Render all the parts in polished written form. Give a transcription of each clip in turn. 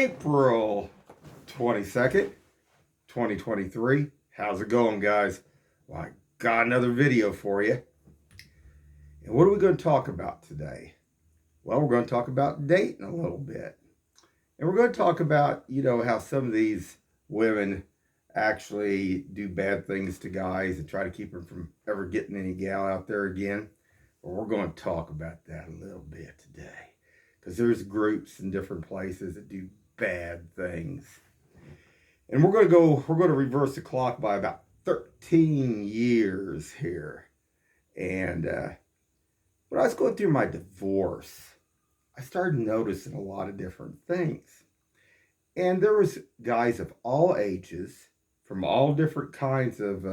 April 22nd, 2023. How's it going, guys? Well, I got another video for you. And what are we going to talk about today? Well, we're going to talk about dating a little bit. And we're going to talk about, how some of these women actually do bad things to guys and try to keep them from ever getting any gal out there again. But we're going to talk about that a little bit today. Because there's groups in different places that do bad things. And we're going to reverse the clock by about 13 years here. And when I was going through my divorce, I started noticing a lot of different things. And there was guys of all ages, from all different kinds of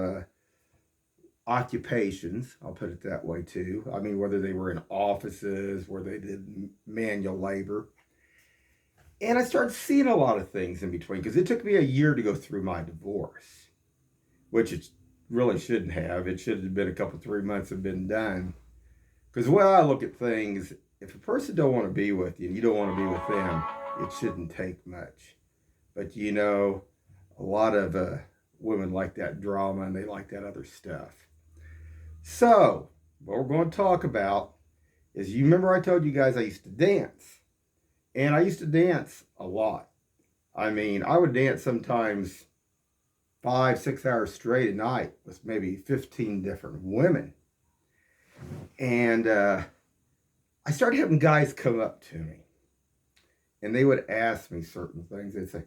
occupations, I'll put it that way too. I mean, whether they were in offices, where they did manual labor. And I started seeing a lot of things in between, because it took me a year to go through my divorce, which it really shouldn't have. It should have been a couple, 3 months and been done. Because the way I look at things, if a person don't want to be with you and you don't want to be with them, it shouldn't take much. But a lot of women like that drama and they like that other stuff. So, what we're going to talk about is, you remember I told you guys I used to dance. And I used to dance a lot. I mean, I would dance sometimes 5-6 hours straight at night with maybe 15 different women. And I started having guys come up to me. And they would ask me certain things. They'd say,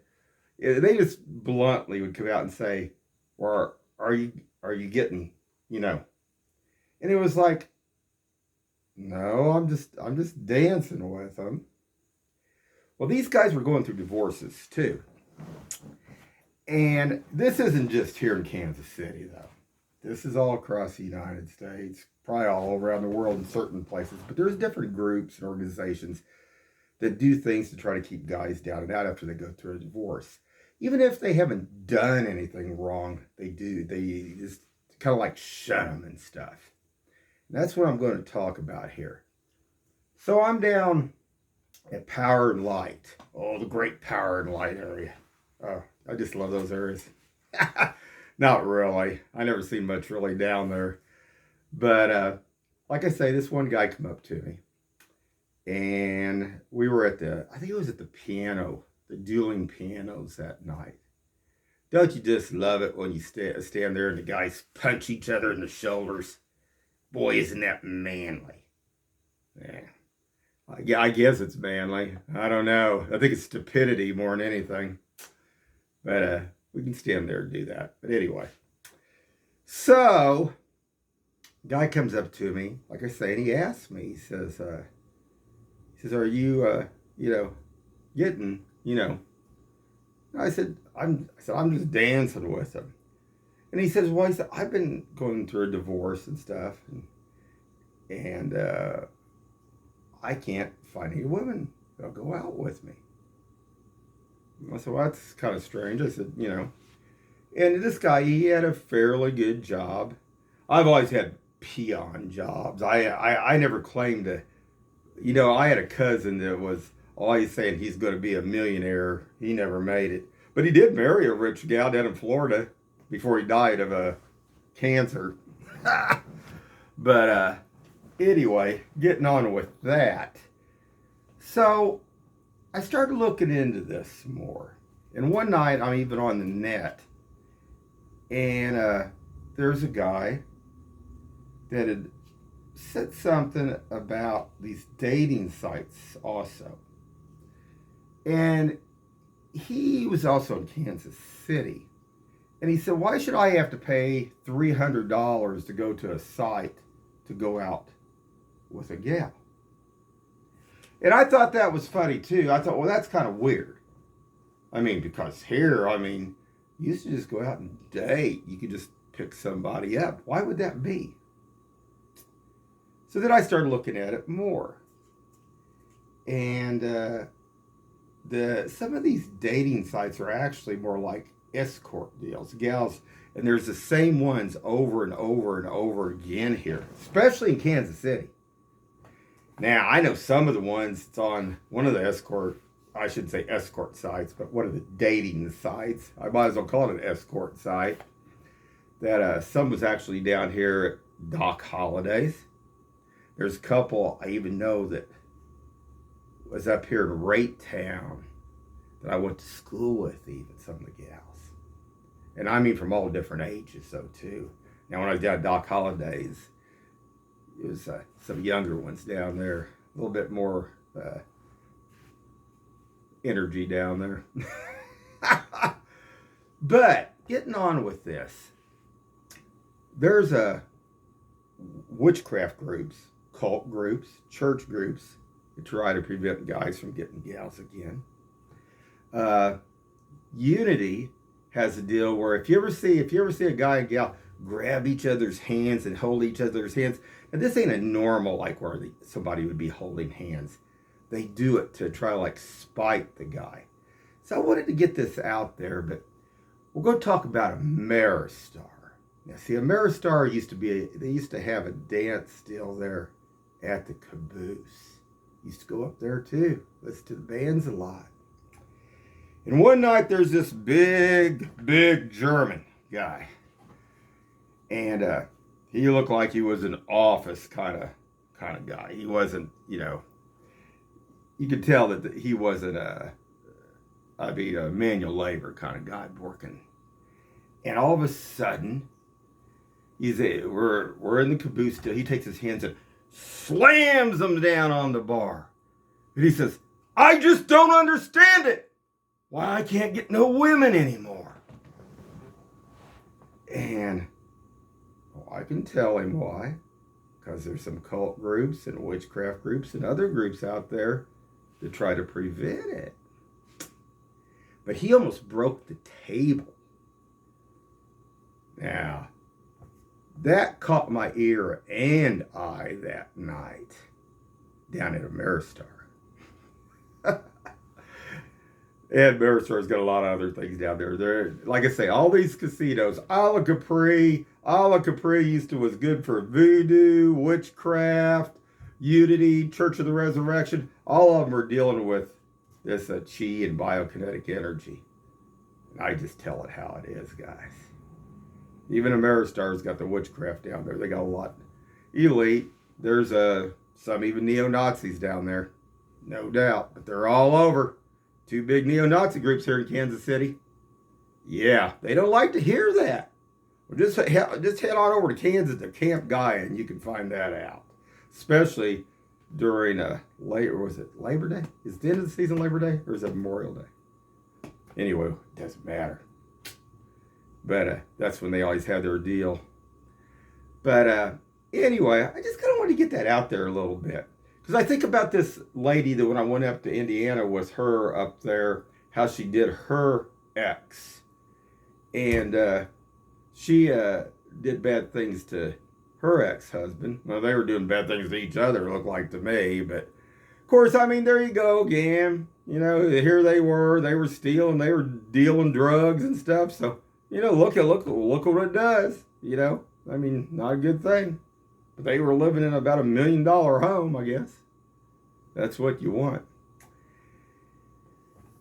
they just bluntly would come out and say, well, are you getting, And it was like, no, I'm just dancing with them. Well, these guys were going through divorces too. And this isn't just here in Kansas City, though. This is all across the United States, probably all around the world in certain places. But there's different groups and organizations that do things to try to keep guys down and out after they go through a divorce. Even if they haven't done anything wrong, they do. They just kind of like shun them and stuff. And that's what I'm going to talk about here. So I'm down at Power and Light. Oh, the great Power and Light area. Oh, I just love those areas. Not really. I never seen much really down there. But like I say, this one guy come up to me. And we were I think it was at the piano, the dueling pianos that night. Don't you just love it when you stand there and the guys punch each other in the shoulders? Boy, isn't that manly. Yeah, I guess it's manly. I don't know. I think it's stupidity more than anything. But we can stand there and do that. But anyway. So, guy comes up to me, like I say, and he asks me, he says, are you, getting, I said, I'm just dancing with him. And he says, well, I've been going through a divorce and stuff. And I can't find any women that'll go out with me. I said, well, that's kind of strange. I said, And this guy, he had a fairly good job. I've always had peon jobs. I never claimed to, I had a cousin that was always saying he's going to be a millionaire. He never made it. But he did marry a rich gal down in Florida before he died of cancer. But anyway, getting on with that. So I started looking into this more. And one night, I'm even on the net. And there's a guy that had said something about these dating sites also. And he was also in Kansas City. And he said, why should I have to pay $300 to go to a site to go out with a gal? And I thought that was funny too. I thought, well, that's kind of weird. I mean, because here, you used to just go out and date. You could just pick somebody up. Why would that be? So then I started looking at it more. And some of these dating sites are actually more like escort deals. Gals, and there's the same ones over and over and over again here, especially in Kansas City. Now, I know some of the ones that's on one of the escort I shouldn't say escort sites, but one of the dating sites. I might as well call it an escort site. That some was actually down here at Doc Holidays. There's a couple I even know that was up here in Raytown that I went to school with, even some of the gals. And I mean from all different ages, though, too. Now, when I was down at Doc Holidays, it was some younger ones down there, a little bit more energy down there. But getting on with this, there's witchcraft groups, cult groups, church groups that try to prevent guys from getting gals again. Unity has a deal where if you ever see a guy and gal grab each other's hands and hold each other's hands, and this ain't a normal like where somebody would be holding hands. They do it to try to like spite the guy. So I wanted to get this out there, but we're going to talk about Ameristar. Now, see, Ameristar they used to have a dance still there at the Caboose. Used to go up there too, listen to the bands a lot. And one night there's this big German guy. And he looked like he was an office kind of guy. He wasn't, you could tell that he wasn't a manual labor kind of guy working. And all of a sudden, we're in the Caboose still. He takes his hands and slams them down on the bar. And he says, "I just don't understand it. Why I can't get no women anymore." And I can tell him why. Because there's some cult groups and witchcraft groups and other groups out there that try to prevent it. But he almost broke the table. Now, that caught my ear and eye that night down at Ameristar. And Ameristar's got a lot of other things down there. There, like I say, all these casinos, Isla Capri was good for voodoo, witchcraft, Unity, Church of the Resurrection. All of them are dealing with this chi and biokinetic energy. And I just tell it how it is, guys. Even Ameristar's got the witchcraft down there. They got a lot. Elite. There's some even neo-Nazis down there. No doubt. But they're all over. 2 big neo-Nazi groups here in Kansas City. Yeah, they don't like to hear that. Well, just head on over to Kansas to Camp Guy and you can find that out. Especially during Labor Day? Is the end of the season Labor Day or is it Memorial Day? Anyway, it doesn't matter. But that's when they always have their deal. But anyway, I just kind of want to get that out there a little bit. Because I think about this lady that when I went up to Indiana with her up there, how she did her ex. And she did bad things to her ex-husband. Well, they were doing bad things to each other, it looked like to me. But, of course, I mean, there you go again. Here they were stealing, they were dealing drugs and stuff. So, look what it does. I mean, not a good thing. But they were living in about $1 million home, I guess. That's what you want.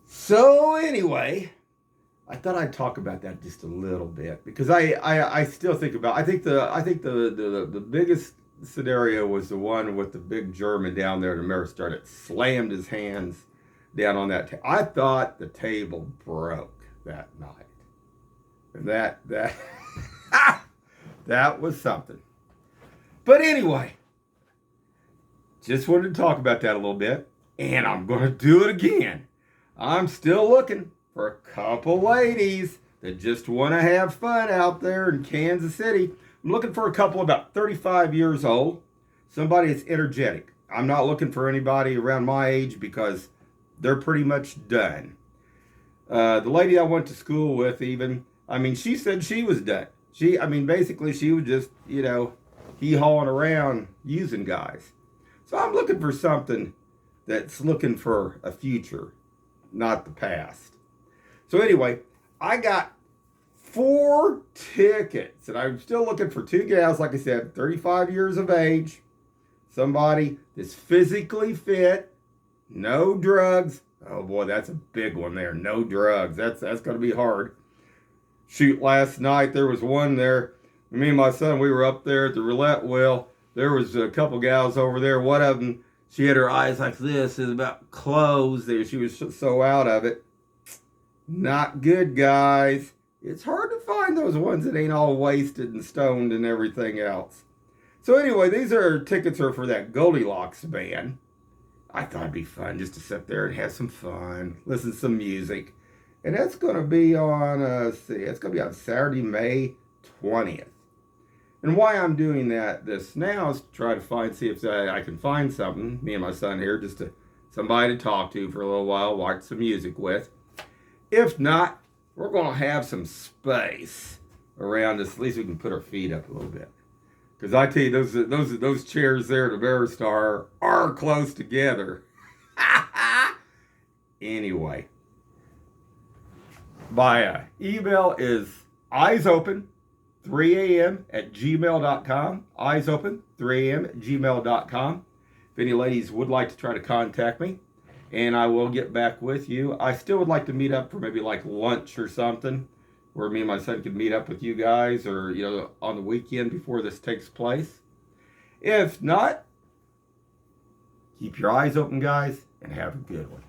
So anyway, I thought I'd talk about that just a little bit because I still think about. I think the biggest scenario was the one with the big German down there in Ameristar that slammed his hands down on that. I thought the table broke that night, and that that was something. But anyway, just wanted to talk about that a little bit, and I'm going to do it again. I'm still looking for a couple ladies that just want to have fun out there in Kansas City. I'm looking for a couple about 35 years old, somebody that's energetic. I'm not looking for anybody around my age because they're pretty much done. The lady I went to school with she said she was done. Basically she was just, hee-hawing around using guys. So I'm looking for something that's looking for a future, not the past. So anyway, I got 4 tickets, and I'm still looking for 2 gals, like I said, 35 years of age, somebody that's physically fit, no drugs, Oh boy, that's a big one there. No drugs. That's going to be hard. Shoot, last night there was one there. Me and my son, we were up there at the roulette wheel. There was a couple gals over there. One of them, she had her eyes like this, is about closed. She was so out of it. Not good, guys. It's hard to find those ones that ain't all wasted and stoned and everything else. So anyway, tickets are for that Goldilocks band. I thought it'd be fun just to sit there and have some fun, listen to some music. And that's going to be on, it's going to be on Saturday, May 20th. And why I'm doing this now is to try to see if I can find something, me and my son here, somebody to talk to for a little while, watch some music with. If not, we're going to have some space around us. At least we can put our feet up a little bit. Because I tell you, those chairs there at the Bear Star are close together. Anyway, my email is eyesopen3am@gmail.com. Eyesopen3am@gmail.com. If any ladies would like to try to contact me, and I will get back with you. I still would like to meet up for maybe like lunch or something, where me and my son could meet up with you guys, or on the weekend before this takes place. If not, keep your eyes open, guys, and have a good one.